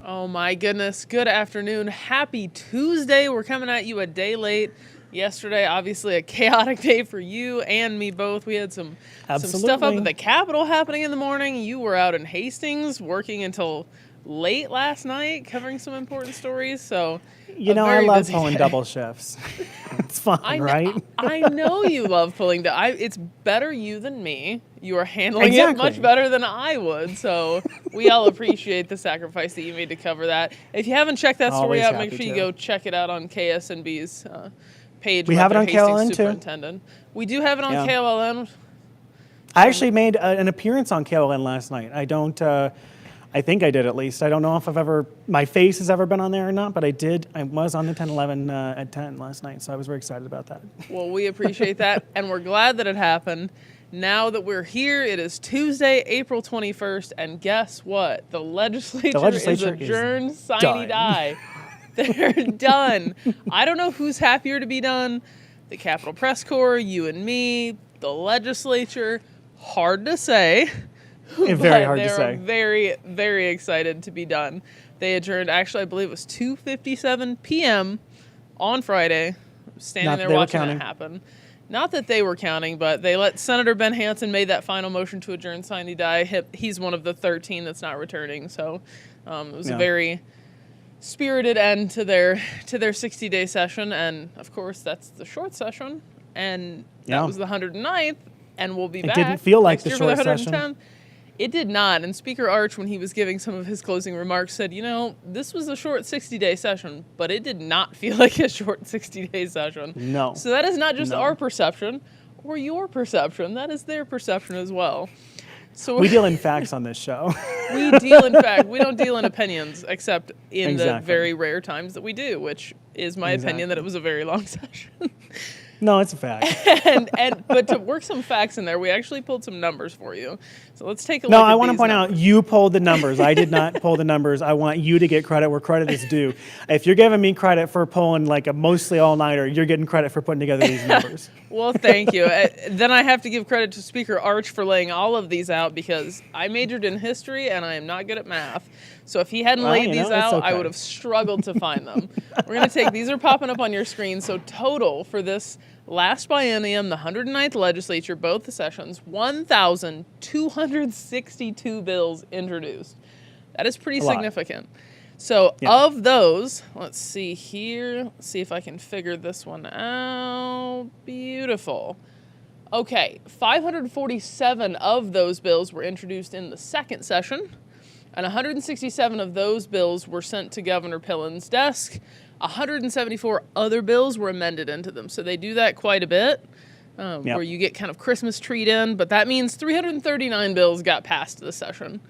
Oh my goodness. Good afternoon. Happy Tuesday. We're coming at you a day late. Yesterday, obviously a chaotic day for you and me both. We had some stuff up at the Capitol happening in the morning. You were out in Hastings working until late last night covering some important stories. So, I love pulling double shifts. It's fun, right? I know you love pulling. It's better you than me. You are handling it much better than I would. So we all appreciate the sacrifice that you made to cover that. If you haven't checked that story out, make sure you go check it out on KSNB's page. We have it on KLN too. We do have it on KLN. I actually made an appearance on KLN last night. I think I did at least. I don't know if my face has ever been on there or not, but I did. I was on the 10/11 at 10 last night, so I was very excited about that. Well, we appreciate that, and we're glad that it happened. Now that we're here, it is Tuesday, April 21st, and guess what? The legislature is adjourned, sine die. They're done. I don't know who's happier to be done. The Capitol Press Corps, you and me, the legislature. Hard to say. Very hard to say. Very, very excited to be done. They adjourned, actually, I believe it was 2:57 p.m. on Friday. Standing there watching that happen. Not that they were counting, but they let Senator Ben Hansen made that final motion to adjourn sine die. He's one of the 13 that's not returning. So it was a very spirited end to their 60-day session. And, of course, that's the short session. And that was the 109th. And we'll be back. It didn't feel like the short session. It did not. And Speaker Arch, when he was giving some of his closing remarks, said, this was a short 60-day session, but it did not feel like a short 60-day session. No. So that is not just our perception or your perception. That is their perception as well. So we deal in facts on this show. We deal in fact. We don't deal in opinions, except in the very rare times that we do, which is my opinion that it was a very long session. No, it's a fact. But to work some facts in there, we actually pulled some numbers for you. So let's take a look at these. No, I want to point out, you pulled the numbers. I did not pull the numbers. I want you to get credit where credit is due. If you're giving me credit for pulling like a mostly all-nighter, you're getting credit for putting together these numbers. Well, thank you. Then I have to give credit to Speaker Arch for laying all of these out because I majored in history and I am not good at math. So if he hadn't laid these out, I would have struggled to find them. We're going to take, these are popping up on your screen. So total for this last biennium, the 109th legislature, both the sessions, 1,262 bills introduced. That is pretty significant. So of those, let's see here. Let's see if I can figure this one out. Beautiful. Okay, 547 of those bills were introduced in the second session, and 167 of those bills were sent to Governor Pillen's desk. 174 other bills were amended into them. So they do that quite a bit, where you get kind of Christmas treat in, but that means 339 bills got passed this session.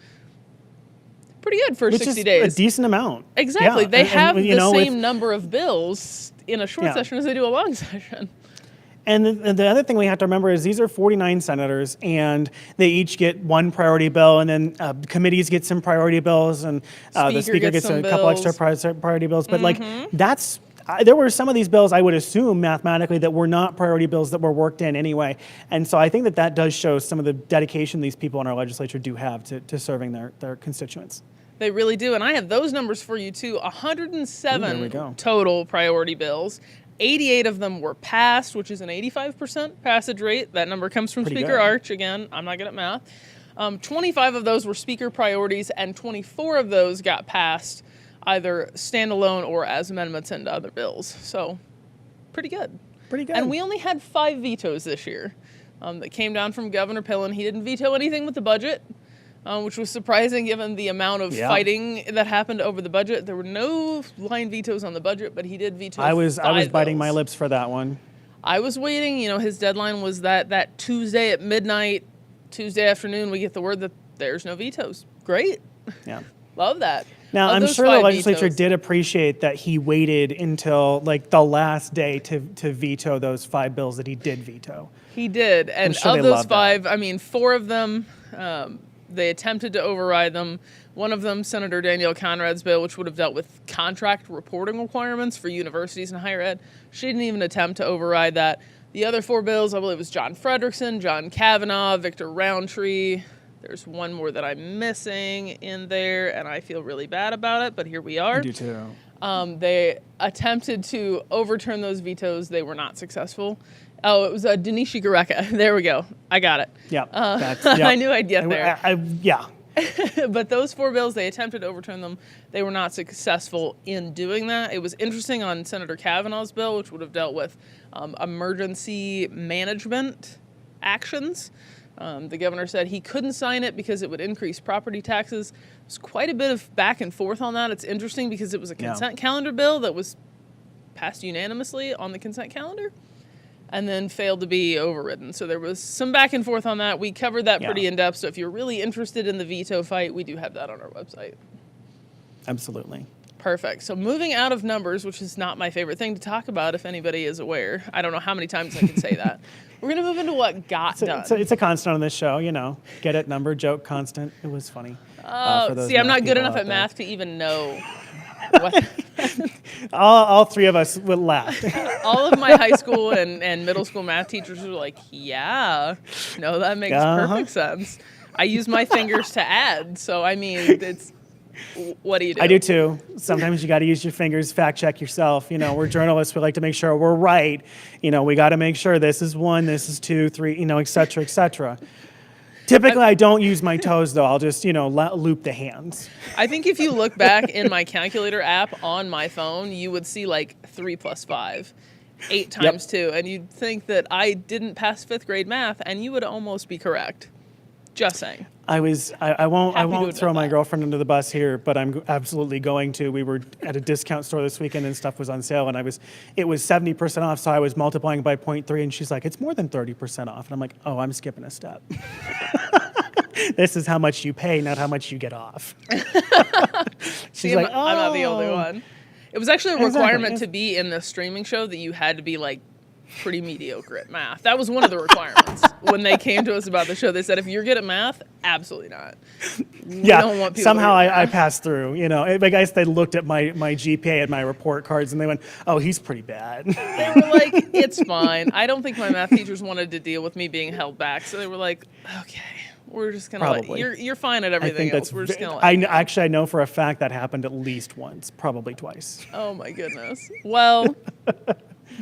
Pretty good for 60 days. A decent amount. Exactly. They have the same number of bills in a short session as they do a long session. And the other thing we have to remember is these are 49 senators, and they each get one priority bill, and then committees get some priority bills, and the speaker gets a couple extra priority bills. But there were some of these bills I would assume mathematically that were not priority bills that were worked in anyway. And so I think that does show some of the dedication these people in our legislature do have to serving their constituents. They really do. And I have those numbers for you too. 107 total priority bills. 88 of them were passed, which is an 85% passage rate. That number comes from Speaker Arch. Again, I'm not good at math. 25 of those were speaker priorities, and 24 of those got passed either standalone or as amendments into other bills. So, pretty good. Pretty good. And we only had 5 vetoes this year that came down from Governor Pillen. He didn't veto anything with the budget, which was surprising given the amount of fighting that happened over the budget. There were no line vetoes on the budget, but he did veto I was biting my lips for that one. I was waiting. His deadline was that Tuesday at midnight, Tuesday afternoon, we get the word that there's no vetoes. Great. Yeah. Love that. Now, I'm sure the legislature did appreciate that he waited until the last day to veto those 5 bills that he did veto. He did. And of those 5, 4 of them, they attempted to override them. One of them, Senator Danielle Conrad's bill, which would have dealt with contract reporting requirements for universities and higher ed. She didn't even attempt to override that. The other 4 bills, I believe it was John Frederickson, John Kavanaugh, Victor Roundtree. There's one more that I'm missing in there, and I feel really bad about it, but here we are. I do too. They attempted to overturn those vetoes. They were not successful. Oh, it was Denishi Gareka. There we go. I got it. Yeah. I knew I'd get there. Yeah. But those 4 bills, they attempted to overturn them. They were not successful in doing that. It was interesting on Senator Kavanaugh's bill, which would have dealt with emergency management actions. The governor said he couldn't sign it because it would increase property taxes. There's quite a bit of back and forth on that. It's interesting because it was a consent calendar bill that was passed unanimously on the consent calendar and then failed to be overridden. So there was some back and forth on that. We covered that pretty in depth. So if you're really interested in the veto fight, we do have that on our website. Absolutely. Perfect. So moving out of numbers, which is not my favorite thing to talk about, if anybody is aware. I don't know how many times I can say that. We're going to move into what got done. It's a constant on this show, Get it? Number, joke, constant. It was funny. See, I'm not good enough at math to even know what. all 3 of us would laugh. All of my high school and middle school math teachers were like, yeah, no, that makes perfect sense. I use my fingers to add. So, I mean, what do you do? I do too. Sometimes you got to use your fingers, fact check yourself. We're journalists. We like to make sure we're right. We got to make sure this is 1, this is 2, 3, et cetera, et cetera. Typically, I don't use my toes, though. I'll just, loop the hands. I think if you look back in my calculator app on my phone, you would see like 3 + 5, 8 times 2. And you'd think that I didn't pass 5th grade math, and you would almost be correct. Just saying. I won't throw my girlfriend under the bus here, but I'm absolutely going to. We were at a discount store this weekend and stuff was on sale, and it was 70% off, so I was multiplying by 0.3, and she's like, it's more than 30% off. And I'm like, oh, I'm skipping a step. This is how much you pay, not how much you get off. She's like, oh. I'm not the only one. It was actually a requirement to be in the streaming show that you had to be like pretty mediocre at math. That was one of the requirements. When they came to us about the show, they said, if you're good at math, absolutely not. We don't want people somehow I passed through. I guess they looked at my GPA and my report cards and they went, oh, he's pretty bad. They were like, it's fine. I don't think my math teachers wanted to deal with me being held back. So they were like, okay, we're just going to let you're fine at everything else. We're just going to let I know for a fact that happened at least once, probably twice. Oh my goodness. Well,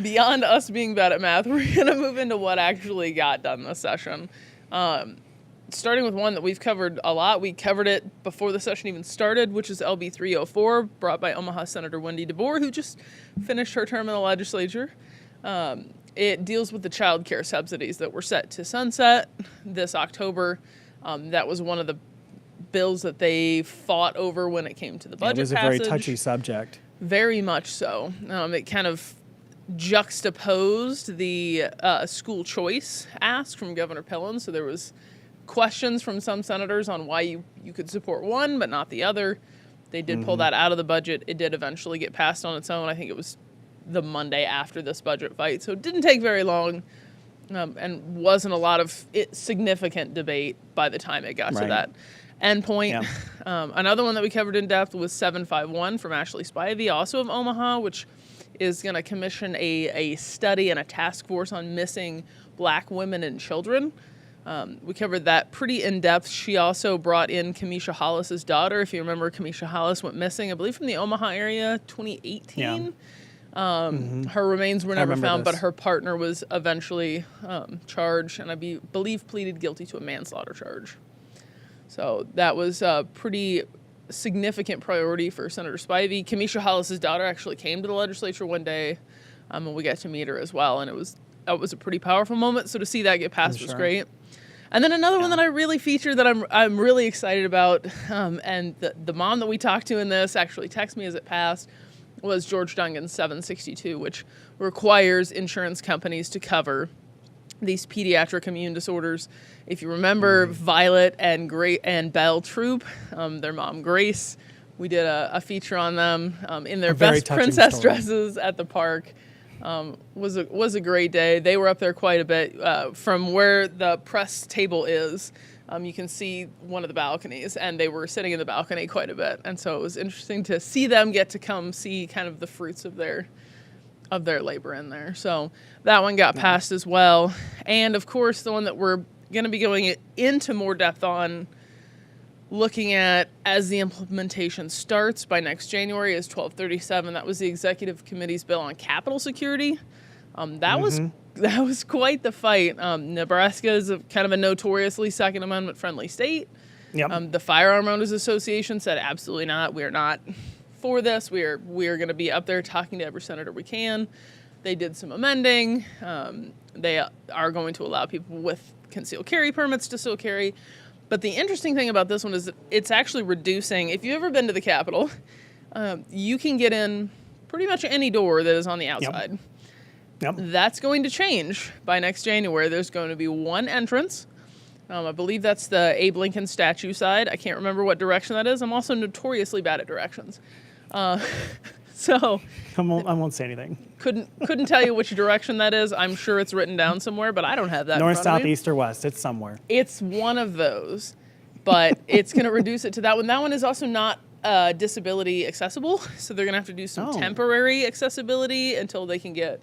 beyond us being bad at math, we're going to move into what actually got done this session. Starting with one that we've covered a lot. We covered it before the session even started, which is LB 304, brought by Omaha Senator Wendy DeBoer, who just finished her term in the legislature. It deals with the child care subsidies that were set to sunset this October. That was one of the bills that they fought over when it came to the budget passage. It was a very touchy subject. Very much so. It kind of juxtaposed the school choice ask from Governor Pillen. So there was questions from some senators on why you could support one but not the other. They did pull that out of the budget. It did eventually get passed on its own. I think it was the Monday after this budget fight. So it didn't take very long and wasn't a lot of significant debate by the time it got to that end point. Yeah. Another one that we covered in depth was 751 from Ashley Spivey, also of Omaha, which is going to commission a study and a task force on missing Black women and children. We covered that pretty in depth. She also brought in Kamisha Hollis's daughter. If you remember, Kamisha Hollis went missing, I believe, from the Omaha area, 2018. Yeah. Her remains were never found, but her partner was eventually charged and I believe pleaded guilty to a manslaughter charge. So that was a pretty significant priority for Senator Spivey. Kamisha Hollis's daughter actually came to the legislature one day, and we got to meet her as well, and it was a pretty powerful moment. So to see that get passed was great. And then another one that I really featured that I'm really excited about, and the mom that we talked to in this actually texted me as it passed, was George Dungan's 762, which requires insurance companies to cover these pediatric immune disorders. If you remember Violet and Belle Troop, their mom Grace, we did a feature on them in their best princess dresses at the park. Was a great day. They were up there quite a bit from where the press table is. You can see one of the balconies, and they were sitting in the balcony quite a bit. And so it was interesting to see them get to come see kind of the fruits of their labor in there. So that one got passed as well. And of course, the one that we're going to be going into more depth on looking at as the implementation starts by next January is 1237. That was the executive committee's bill on capital security. That was quite the fight. Nebraska is kind of a notoriously Second Amendment friendly state. Yep. The Firearm Owners Association said absolutely not. We are not for this. We are going to be up there talking to every senator we can. They did some amending. They are going to allow people with concealed carry permits to still carry. But the interesting thing about this one is that it's actually reducing. If you've ever been to the Capitol, you can get in pretty much any door that is on the outside. Yep. That's going to change by next January. There's going to be one entrance. I believe that's the Abe Lincoln statue side. I can't remember what direction that is. I'm also notoriously bad at directions. So I won't say anything. Couldn't tell you which direction that is. I'm sure it's written down somewhere, but I don't have that. North, south, east, or west. It's somewhere. It's one of those, but it's going to reduce it to that one. That one is also not disability accessible, so they're going to have to do some temporary accessibility until they can get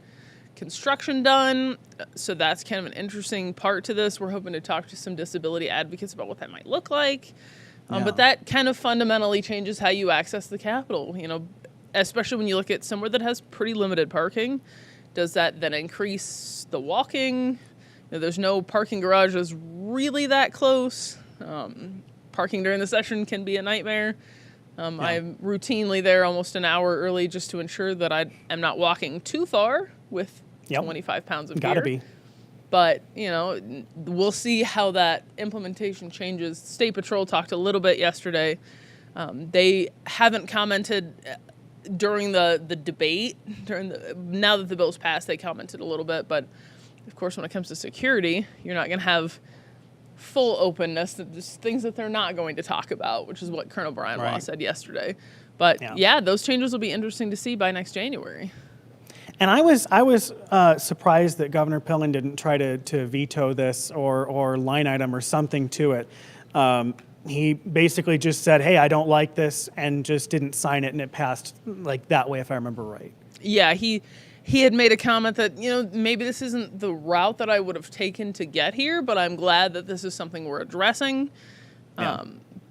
construction done. So that's kind of an interesting part to this. We're hoping to talk to some disability advocates about what that might look like. But that kind of fundamentally changes how you access the Capitol, especially when you look at somewhere that has pretty limited parking. Does that then increase the walking? There's no parking garages really that close. Parking during the session can be a nightmare. I'm routinely there almost an hour early just to ensure that I am not walking too far with 25 pounds of gear. Gotta be. But, we'll see how that implementation changes. State Patrol talked a little bit yesterday. They haven't commented during the debate. Now that the bill's passed, they commented a little bit. But, of course, when it comes to security, you're not going to have full openness. There's things that they're not going to talk about, which is what Colonel Brian Law said yesterday. But, those changes will be interesting to see by next January. And I was surprised that Governor Pillen didn't try to veto this or line item or something to it. He basically just said, hey, I don't like this, and just didn't sign it, and it passed like that way, if I remember right. Yeah, he had made a comment that, maybe this isn't the route that I would have taken to get here, but I'm glad that this is something we're addressing.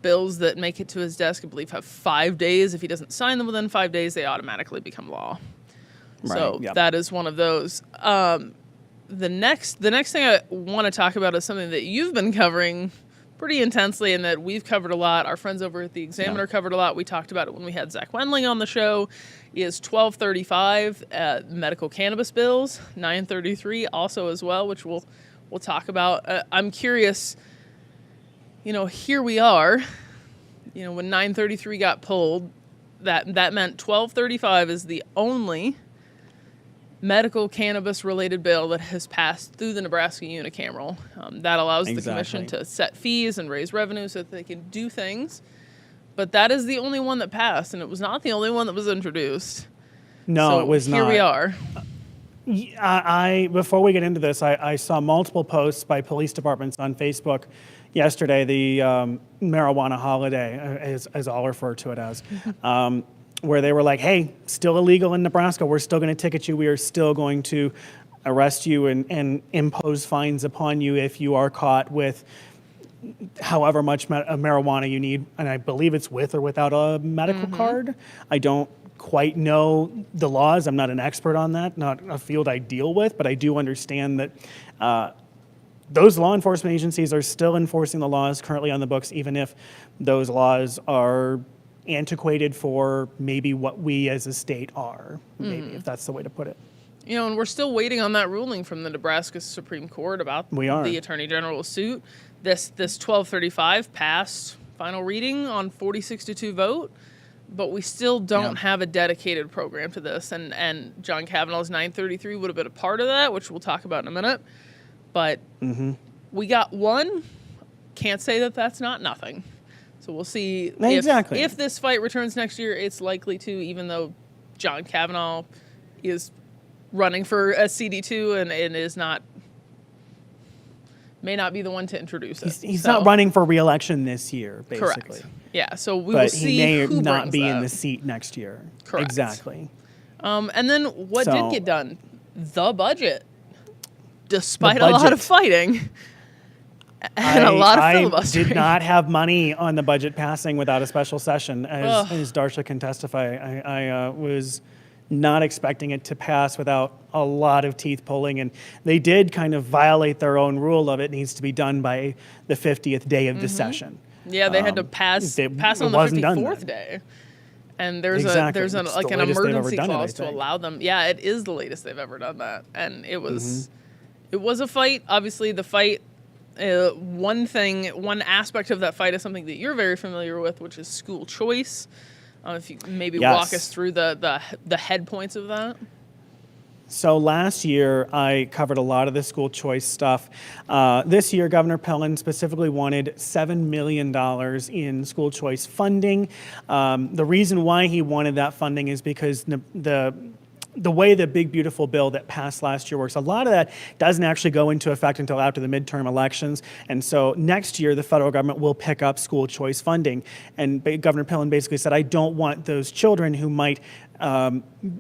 Bills that make it to his desk, I believe, have 5 days. If he doesn't sign them within 5 days, they automatically become law. So that is one of those. The next thing I want to talk about is something that you've been covering pretty intensely and that we've covered a lot. Our friends over at the Examiner covered a lot. We talked about it when we had Zach Wendling on the show. Is 1235 medical cannabis bills, 933 also as well, which we'll talk about. I'm curious, here we are, when 933 got pulled, that meant 1235 is the only medical cannabis related bill that has passed through the Nebraska unicameral. That allows the commission to set fees and raise revenue so that they can do things. But that is the only one that passed, and it was not the only one that was introduced. No, so it was not. Here we are. Before we get into this, I saw multiple posts by police departments on Facebook yesterday, the marijuana holiday, as I'll refer to it as, where they were like, hey, still illegal in Nebraska. We're still going to ticket you. We are still going to arrest you and impose fines upon you if you are caught with however much marijuana you need. And I believe it's with or without a medical card. I don't quite know the laws. I'm not an expert on that, not a field I deal with, but I do understand that those law enforcement agencies are still enforcing the laws currently on the books, even if those laws are antiquated for maybe what we as a state are, maybe, if that's the way to put it. And we're still waiting on that ruling from the Nebraska Supreme Court about the Attorney General's suit. This 1235 passed final reading on 46-2 vote, but we still don't have a dedicated program to this. And John Kavanaugh's 933 would have been a part of that, which we'll talk about in a minute. But we got one. Can't say that that's not nothing. So we'll see if this fight returns next year. It's likely to, even though John Kavanaugh is running for a CD2 and is not, may not be the one to introduce it. He's not running for re-election this year, basically. Correct. Yeah, so we will see who he may not be that. in the seat next year. Correct. Exactly. And then what did get done? The budget. Despite a lot of fighting. And a lot of I filibustering. did not have money on the budget passing without a special session, as Darsha can testify. I was not expecting it to pass without a lot of teeth pulling, and they did kind of violate their own rule of it needs to be done by the 50th day of the session. Yeah, they had to pass on the 54th day. And there's an emergency clause to allow them. Yeah, it is the latest they've ever done that. And it was a fight. Obviously, the fight, one aspect of that fight is something that you're very familiar with, which is school choice. If you maybe walk us through the head points of that. So last year, I covered a lot of the school choice stuff. This year, Governor Pillen specifically wanted $7 million in school choice funding. The reason why he wanted that funding is because the way the big, beautiful bill that passed last year works, a lot of that doesn't actually go into effect until after the midterm elections. And so next year, the federal government will pick up school choice funding. And Governor Pillen basically said, I don't want those children who might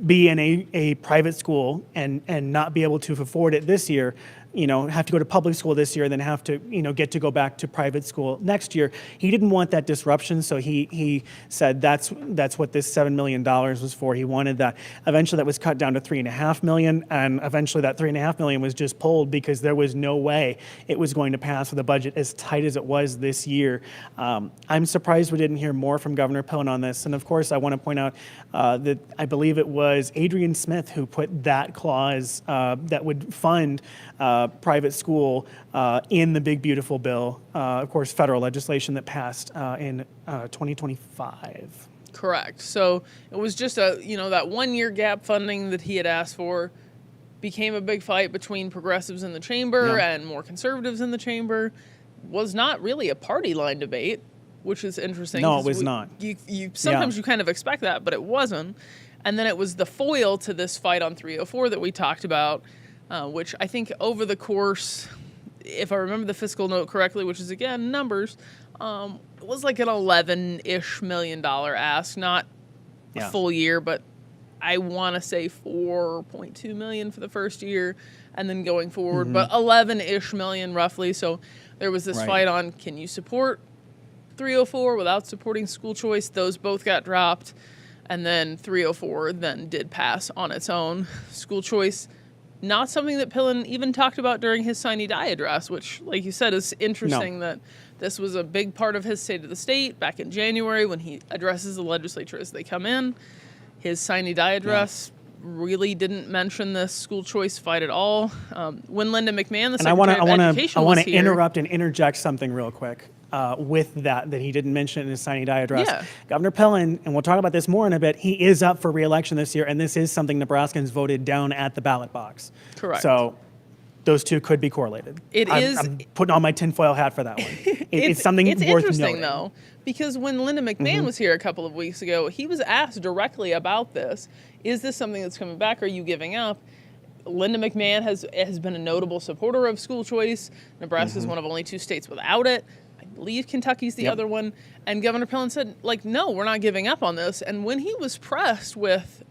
be in a private school and not be able to afford it this year, have to go to public school this year, then have to, get to go back to private school next year. He didn't want that disruption, so he said that's what this $7 million was for. He wanted that. Eventually, that was cut down to $3.5 million, and eventually that $3.5 million was just pulled because there was no way it was going to pass with a budget as tight as it was this year. I'm surprised we didn't hear more from Governor Pillen on this, and of course, I want to point out that I believe it was Adrian Smith who put that clause that would fund private school in the big, beautiful bill, of course, federal legislation that passed in 2025. Correct. So it was just that 1 year gap funding that he had asked for became a big fight between progressives in the chamber and more conservatives in the chamber. Was not really a party line debate, which is interesting. No, it was not. Sometimes you kind of expect that, but it wasn't. And then it was the foil to this fight on 304 that we talked about, which I think over the course, if I remember the fiscal note correctly, which is, again, numbers, it was like an $11-ish million ask, not a full year, but I want to say $4.2 million for the first year and then going forward, but 11-ish million roughly. So there was this fight on, can you support 304 without supporting school choice? Those both got dropped. And then 304 then did pass on its own. School choice, not something that Pillen even talked about during his sine die address, which, like you said, is interesting that this was a big part of his State of the State back in January when he addresses the legislature as they come in. His sine die address really didn't mention this school choice fight at all. When Linda McMahon, the Secretary of Education, I want to interrupt and interject something real quick. With that he didn't mention in his sine die address. Yeah. Governor Pillen, and we'll talk about this more in a bit, he is up for re-election this year, and this is something Nebraskans voted down at the ballot box. Correct. So those two could be correlated. I'm putting on my tinfoil hat for that one. It's something worth noting. It's interesting, though, because when Linda McMahon was here a couple of weeks ago, he was asked directly about this. Is this something that's coming back? Are you giving up? Linda McMahon has been a notable supporter of school choice. Nebraska is one of only 2 states without it. I believe Kentucky's the other one. And Governor Pillen said, no, we're not giving up on this. And when he was pressed with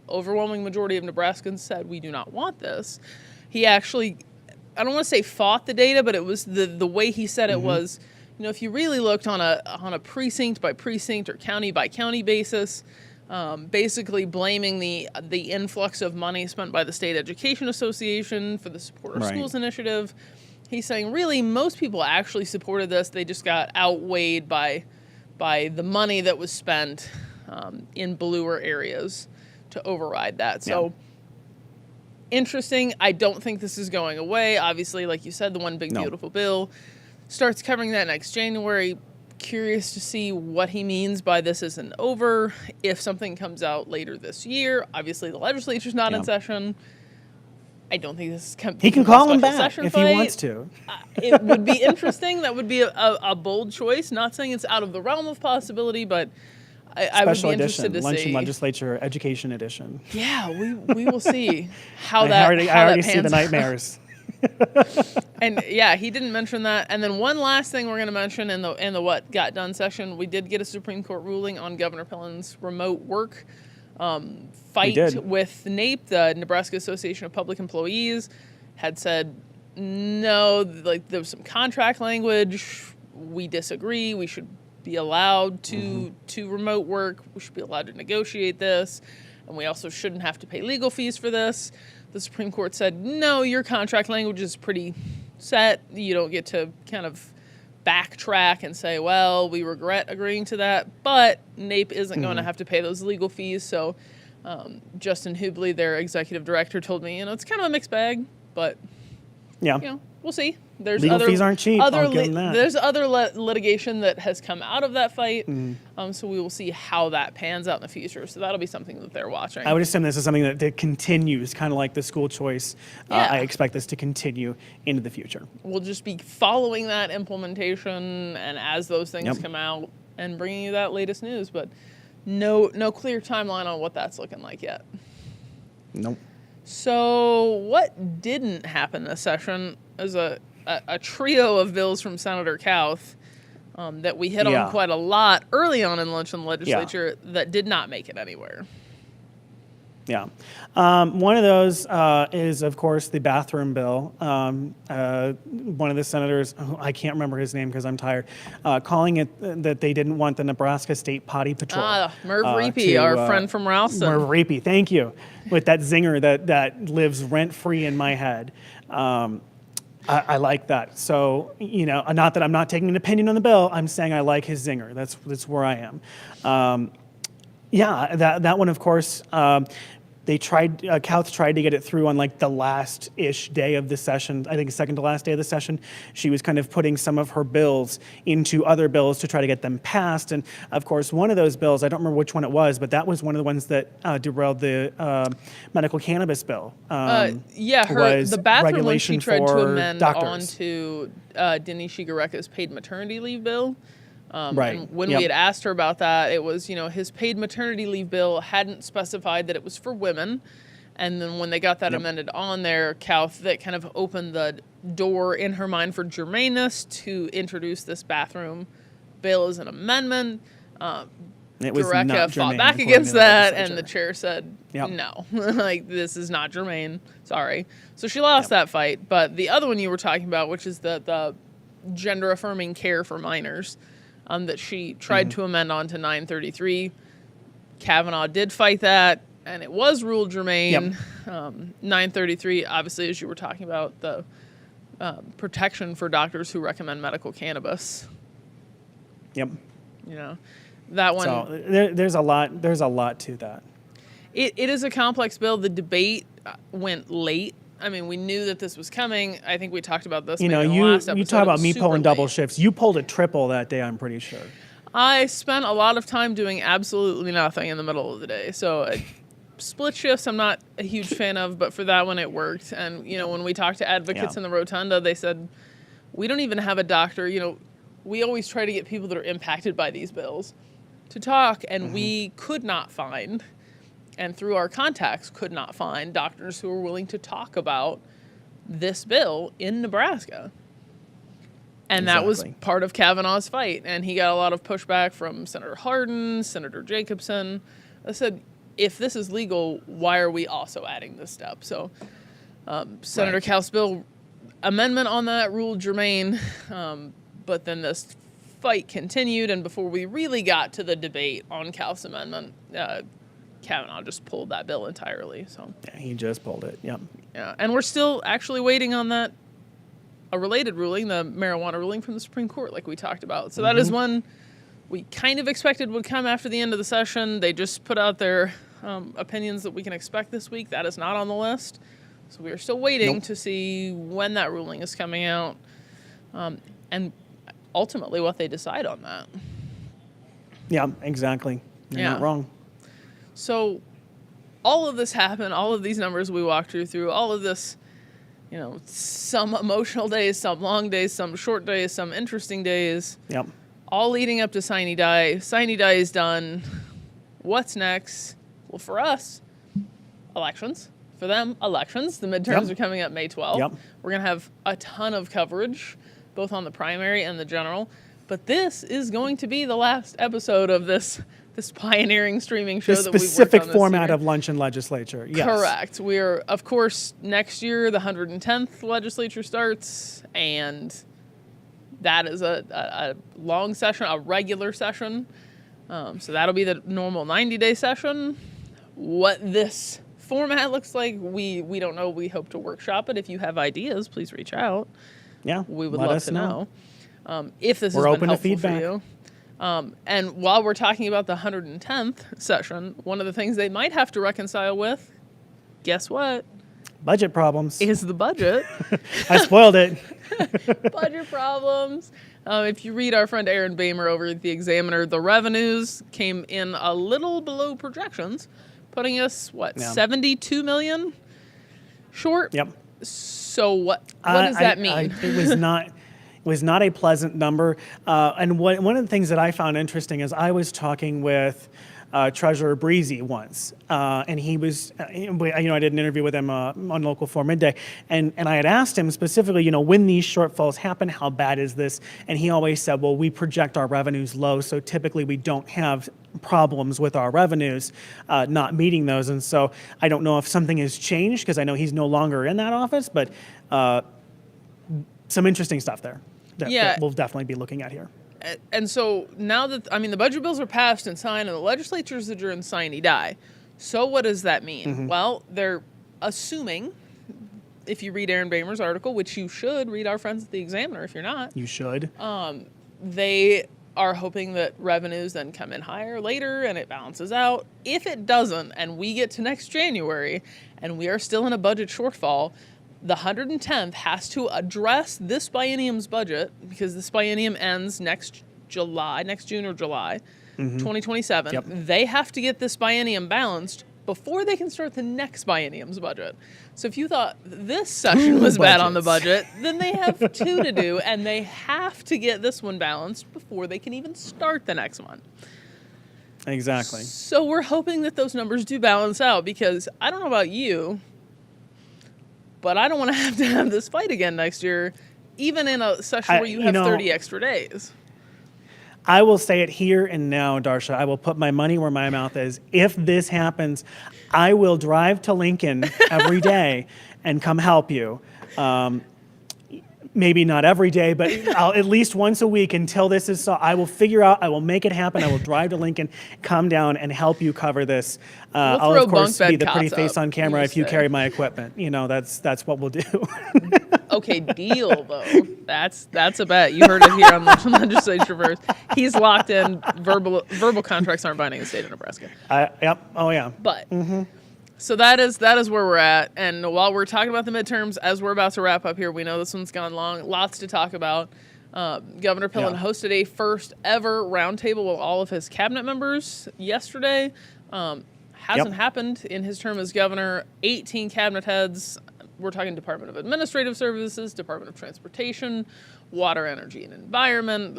overwhelming majority of Nebraskans said, we do not want this, he actually, I don't want to say fought the data, but it was the way he said it was, if you really looked on a precinct by precinct or county by county basis, basically blaming the influx of money spent by the State Education Association for the Support Our Schools initiative. He's saying, really, most people actually supported this. They just got outweighed by the money that was spent in bluer areas to override that. So, interesting. I don't think this is going away. Obviously, like you said, the one big, beautiful bill starts covering that next January. Curious to see what he means by this isn't over. If something comes out later this year, obviously the legislature's not in session. I don't think this is he can call him back if he wants to. It would be interesting. That would be a bold choice. Not saying it's out of the realm of possibility, but I would be interested to see. Luncheon Legislature Education Edition. Yeah, we will see how that I already see the nightmares. And he didn't mention that. And then one last thing we're going to mention in the what got done session, we did get a Supreme Court ruling on Governor Pillen's remote work fight with NAEP, the Nebraska Association of Public Employees, had said no, like there was some contract language. We disagree. We should be allowed to remote work. We should be allowed to negotiate this. And we also shouldn't have to pay legal fees for this. The Supreme Court said, no, your contract language is pretty set. You don't get to kind of backtrack and say, well, we regret agreeing to that, but NAPE isn't going to have to pay those legal fees. So Justin Hubley, their executive director, told me, it's kind of a mixed bag, but we'll see. There's legal fees aren't cheap. There's other litigation that has come out of that fight, so we will see how that pans out in the future. So that'll be something that they're watching. I would assume this is something that continues, kind of like the school choice. I expect this to continue into the future. We'll just be following that implementation, and as those things come out, and bringing you that latest news. But no clear timeline on what that's looking like yet. Nope. So what didn't happen this session is a trio of bills from Senator Kauth that we hit on quite a lot early on in lunch in the legislature that did not make it anywhere. Yeah. One of those is, of course, the bathroom bill. One of the senators, I can't remember his name because I'm tired, calling it that they didn't want the Nebraska State Potty Patrol. Merv Reapy, our friend from Ralston. Merv Reapy, thank you. With that zinger that lives rent-free in my head. I like that. So, not that I'm not taking an opinion on the bill. I'm saying I like his zinger. That's where I am. That one, of course, Kauth tried to get it through on like the last-ish day of the session. I think second to last day of the session. She was kind of putting some of her bills into other bills to try to get them passed. And of course, one of those bills, I don't remember which one it was, but that was one of the ones that derailed the medical cannabis bill. The bathroom one she tried to amend doctors. onto Denise Shigareka's paid maternity leave bill. Right. And when we had asked her about that, it was, his paid maternity leave bill hadn't specified that it was for women. And then when they got that amended on there, Kauth, that kind of opened the door in her mind for germaneness to introduce this bathroom bill as an amendment. Gareka fought back against that, and the chair said, no, like, this is not germane. Sorry. So she lost that fight. But the other one you were talking about, which is the gender-affirming care for minors, that she tried to amend on to 933. Kavanaugh did fight that, and it was ruled germane. 933, obviously, as you were talking about, the protection for doctors who recommend medical cannabis. Yep. That one. So there's a lot to that. It is a complex bill. The debate went late. I mean, we knew that this was coming. I think we talked about this in the last episode. You talk about me pulling double shifts. You pulled a triple that day, I'm pretty sure. I spent a lot of time doing absolutely nothing in the middle of the day. So split shifts I'm not a huge fan of, but for that one it worked. And, when we talked to advocates in the rotunda, they said, we don't even have a doctor. We always try to get people that are impacted by these bills to talk, and we could not find, and through our contacts could not find, doctors who are willing to talk about this bill in Nebraska. And that was part of Kavanaugh's fight. And he got a lot of pushback from Senator Hardin, Senator Jacobson. I said, if this is legal, why are we also adding this step? So Senator Kauth's bill amendment on that ruled germane. But then this fight continued. And before we really got to the debate on Kauth's amendment, Kavanaugh just pulled that bill entirely. So he just pulled it. Yep. Yeah, and we're still actually waiting on a related ruling, the marijuana ruling from the Supreme Court, like we talked about. So that is one we kind of expected would come after the end of the session. They just put out their opinions that we can expect this week. That is not on the list. So we are still waiting to see when that ruling is coming out, and ultimately what they decide on that. Yeah, exactly. You're not wrong. So all of this happened, all of these numbers we walked you through, all of this, some emotional days, some long days, some short days, some interesting days. Yep. All leading up to Sine Die. Sine Die is done. What's next? Well, for us, elections. For them, elections. The midterms are coming up May 12th. Yep. We're going to have a ton of coverage, both on the primary and the general. But this is going to be the last episode of this this pioneering streaming show the that we've worked specific on this format year. of Lunch and Legislature. Yes. Correct. We're, of course, next year, the 110th legislature starts, and that is a long session, a regular session. So that'll be the normal 90-day session. What this format looks like, we don't know. We hope to workshop it. If you have ideas, please reach out. Yeah, we would love to know. If this We're has open been to helpful for feedback. you. And while we're talking about the 110th session, one of the things they might have to reconcile with, guess what? Budget problems. Is the budget. I spoiled it. Budget problems. If you read our friend Aaron Bamer over at the Examiner, the revenues came in a little below projections, putting us, Yeah. 72 million short? Yep. So what does that mean? It was not a pleasant number. And one of the things that I found interesting is I was talking with Treasurer Breezy once, and he was, I did an interview with him on Local 4 Midday, and I had asked him specifically, when these shortfalls happen, how bad is this? And he always said, well, we project our revenues low, so typically we don't have problems with our revenues not meeting those. And so I don't know if something has changed, because I know he's no longer in that office, but some interesting stuff there that we'll definitely be looking at here. And so now that, the budget bills are passed and signed and the legislature's adjourned sine die. So what does that mean? Mm-hmm. Well, they're assuming, if you read Aaron Bamer's article, which you should read our friends at the Examiner if you're not. You should. They are hoping that revenues then come in higher later and it balances out. If it doesn't and we get to next January and we are still in a budget shortfall, the 110th has to address this biennium's budget, because this biennium ends next June or July, 2027. Yep. They have to get this biennium balanced before they can start the next biennium's budget. So if you thought this session was bad on the budget, then they have two to do, and they have to get this one balanced before they can even start the next one. Exactly. So we're hoping that those numbers do balance out, because I don't know about you, but I don't want to have this fight again next year, even in a session where you have 30 extra days. I will say it here and now, Darsha. I will put my money where my mouth is. If this happens, I will drive to Lincoln every day and come help you. Maybe not every day, but I'll, at least once a week until this is I will figure out, I will make it happen. I will drive to Lincoln, come down and help you cover this. I'll, of course, be the pretty face on camera if you carry my equipment. That's what we'll do. Okay, deal, though. That's a bet. You heard it here on Legislature Verse. He's locked in. Verbal contracts aren't binding in the state of Nebraska. Yep. Oh, yeah. But... So that is where we're at. And while we're talking about the midterms, as we're about to wrap up here, we know this one's gone long. Lots to talk about. Governor Pillen hosted a first ever roundtable with all of his cabinet members yesterday. Hasn't happened in his term as governor. 18 cabinet heads. We're talking Department of Administrative Services, Department of Transportation, Water, Energy, and Environment.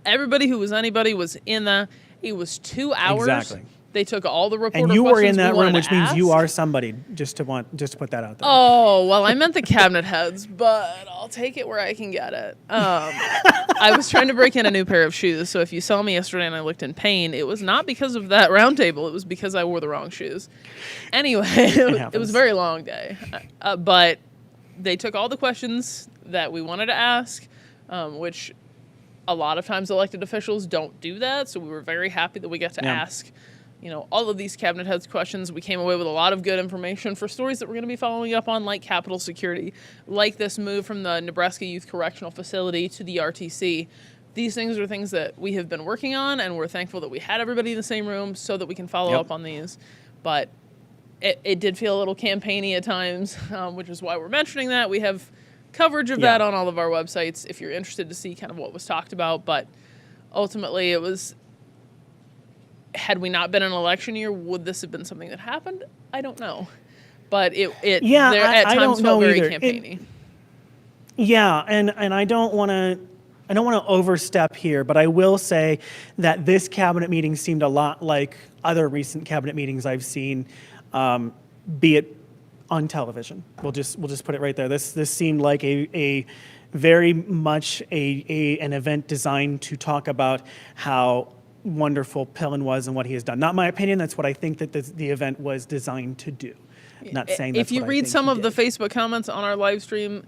Everybody who was anybody was in that. It was 2 hours. Exactly. They took all the reporter questions. And you were in that room, which means you are ask. somebody, just to put that out there. Oh, well, I meant the cabinet heads, but I'll take it where I can get it. I was trying to break in a new pair of shoes, so if you saw me yesterday and I looked in pain, it was not because of that round table. It was because I wore the wrong shoes. Anyway, it was a very long day. But they took all the questions that we wanted to ask, which a lot of times elected officials don't do that, so we were very happy that we got to ask all of these cabinet heads questions. We came away with a lot of good information for stories that we're going to be following up on, like Capitol security, like this move from the Nebraska Youth Correctional Facility to the RTC. These things are things that we have been working on, and we're thankful that we had everybody in the same room so that we can follow up on these. But it did feel a little campaigny at times, which is why we're mentioning that. We have coverage of that on all of our websites if you're interested to see kind of what was talked about. But ultimately, it was... Had we not been an election year, would this have been something that happened? I don't know. But at times felt very campaigny. And I don't want to overstep here, but I will say that this cabinet meeting seemed a lot like other recent cabinet meetings I've seen, be it on television. We'll just put it right there. This seemed like a very much an event designed to talk about how wonderful Pillen was and what he has done. Not my opinion. That's what I think that the event was designed to do. Not saying that's if you what I read think some he of the did. Facebook comments on our live stream,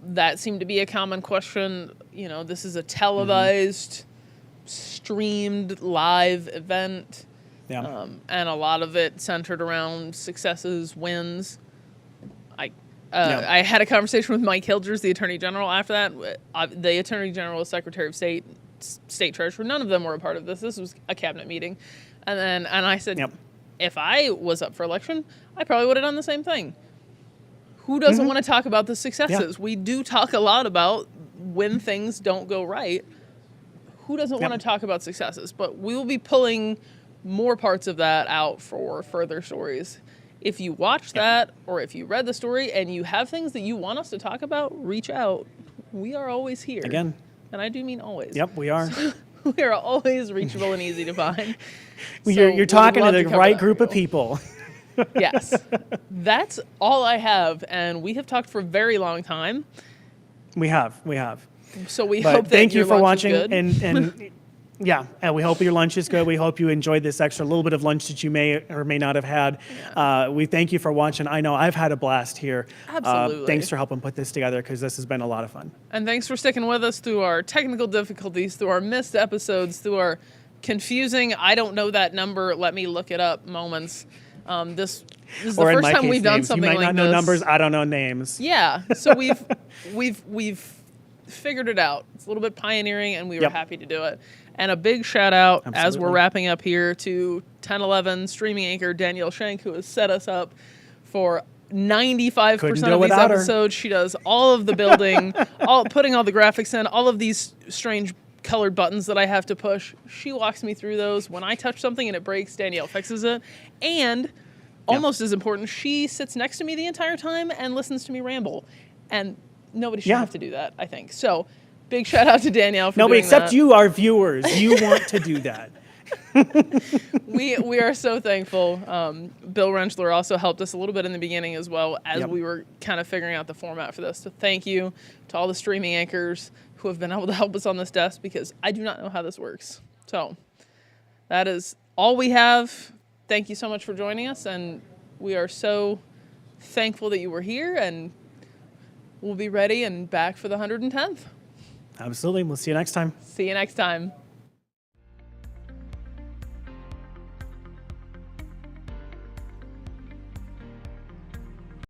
that seemed to be a common question. You know, this is a televised, streamed live event. Yeah. And a lot of it centered around successes, wins. I had a conversation with Mike Hilgers, the Attorney General, after that. The Attorney General, Secretary of State, State Treasurer, none of them were a part of this. This was a cabinet meeting. And I said, if I was up for election, I probably would have done the same thing. Who doesn't want to talk about the successes? We do talk a lot about when things don't go right. Who doesn't want to talk about successes? But we will be pulling more parts of that out for further stories. If you watched that, or if you read the story and you have things that you want us to talk about, reach out. We are always here. Again. And I do mean always. Yep, we are. We are always reachable and easy to find. You're talking to the right group of people. Yes. That's all I have. And we have talked for a very long time. We have. So we But hope that thank you your for lunch is watching, good. and yeah, we hope your lunch is good. We hope you enjoyed this extra little bit of lunch that you may or may not have had. We thank you for watching. I know I've had a blast here. Absolutely. Thanks for helping put this together, because this has been a lot of fun. And thanks for sticking with us through our technical difficulties, through our missed episodes, through our confusing, I don't know that number, let me look it up moments. This is the Or in first my time case, we've done names. something You might like not know this. numbers. I don't know names. Yeah, so we've figured it out. It's a little bit pioneering, and we were happy to do it. And a big shout out as we're Absolutely. wrapping up here to 1011 streaming anchor Danielle Schenk, who has set us up for 95% Couldn't do it of these without her. episodes. She does all of the building, putting all the graphics in, all of these strange colored buttons that I have to push. She walks me through those. When I touch something and it breaks, Danielle fixes it. And almost as important, she sits next to me the entire time and listens to me ramble. And nobody should have to do that, I think. So big shout out to Danielle for Nobody doing except that. you, our viewers. You want to do that. We are so thankful. Bill Rentschler also helped us a little bit in the beginning as well as we were kind of figuring out the format for this. So thank you to all the streaming anchors who have been able to help us on this desk, because I do not know how this works. So that is all we have. Thank you so much for joining us, and we are so thankful that you were here, and we'll be ready and back for the 110th. Absolutely. We'll see you next time. See you next time.